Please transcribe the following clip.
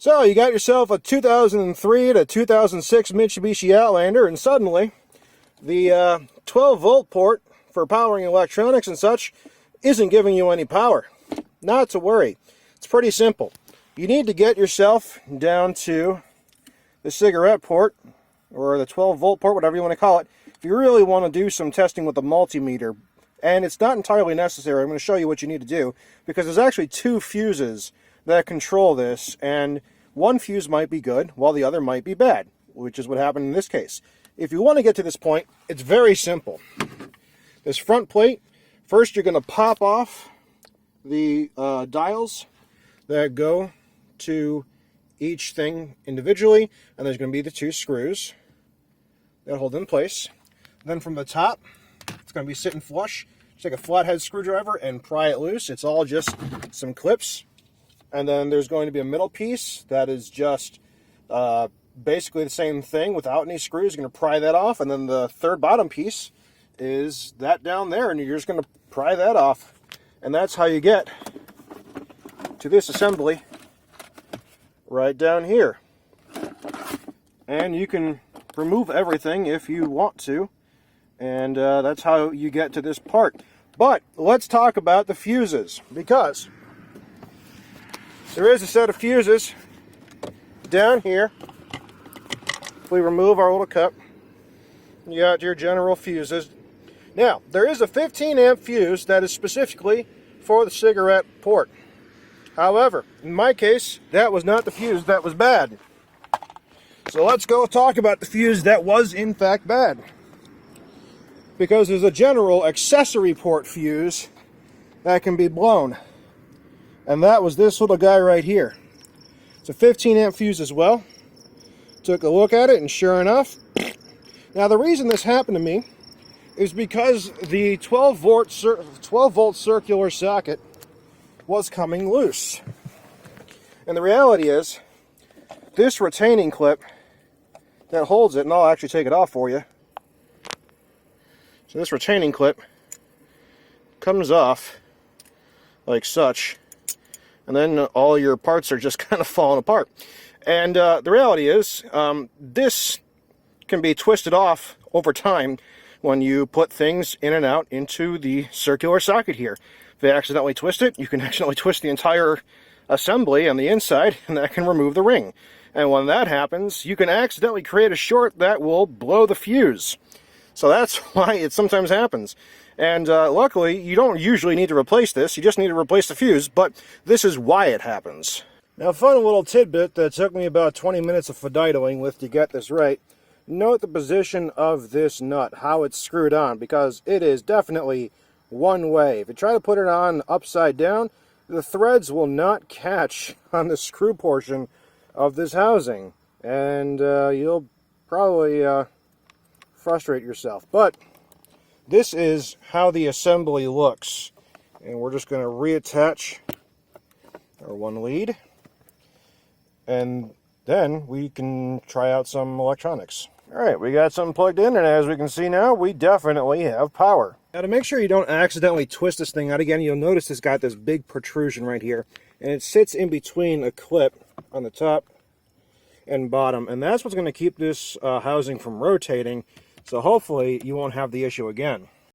So you got yourself a 2003 to 2006 Mitsubishi Outlander, and suddenly the 12 volt port for powering electronics and such isn't giving you any power. Not to worry. It's pretty simple. You need to get yourself down to the cigarette port, or the 12 volt port, whatever you want to call it, if you really want to do some testing with a multimeter. And it's not entirely necessary. I'm going to show you what you need to do, because there's actually two fuses that control this, and one fuse might be good while the other might be bad, which is what happened in this case. If you want to get to this point, it's very simple. This front plate, first you're going to pop off the dials that go to each thing individually, and there's going to be the two screws that hold in place. Then from the top, it's going to be sitting flush. Just take a flathead screwdriver and pry it loose. It's all just some clips. And then there's going to be a middle piece that is just basically the same thing without any screws. You're going to pry that off. And then the third bottom piece is that down there, and you're just going to pry that off. And that's how you get to this assembly right down here. And you can remove everything if you want to. And that's how you get to this part. But let's talk about the fuses, because there is a set of fuses down here. If we remove our little cup, you got your general fuses. Now, there is a 15 amp fuse that is specifically for the cigarette port. However, in my case, that was not the fuse that was bad. So let's go talk about the fuse that was in fact bad. Because there's a general accessory port fuse that can be blown. And that was this little guy right here. It's a 15 amp fuse as well. Took a look at it, and sure enough. Now the reason this happened to me is because the 12 volt circular socket was coming loose. And the reality is, this retaining clip that holds it, and I'll actually take it off for you. So this retaining clip comes off like such, and then all your parts are just kind of falling apart. And the reality is, this can be twisted off over time when you put things in and out into the circular socket here. If they accidentally twist it, you can accidentally twist the entire assembly on the inside, and that can remove the ring. And when that happens, you can accidentally create a short that will blow the fuse. So that's why it sometimes happens. And luckily, you don't usually need to replace this. You just need to replace the fuse, but this is why it happens. Now, a fun little tidbit that took me about 20 minutes of fiditling with to get this right. Note the position of this nut, how it's screwed on, because it is definitely one way. If you try to put it on upside down, the threads will not catch on the screw portion of this housing, and you'll probably frustrate yourself. But this is how the assembly looks, and we're just going to reattach our one lead, and then we can try out some electronics. Alright, we got something plugged in, and as we can see now, we definitely have power. Now, to make sure you don't accidentally twist this thing out again, you'll notice it's got this big protrusion right here, and it sits in between a clip on the top and bottom, and that's what's going to keep this housing from rotating, so hopefully you won't have the issue again.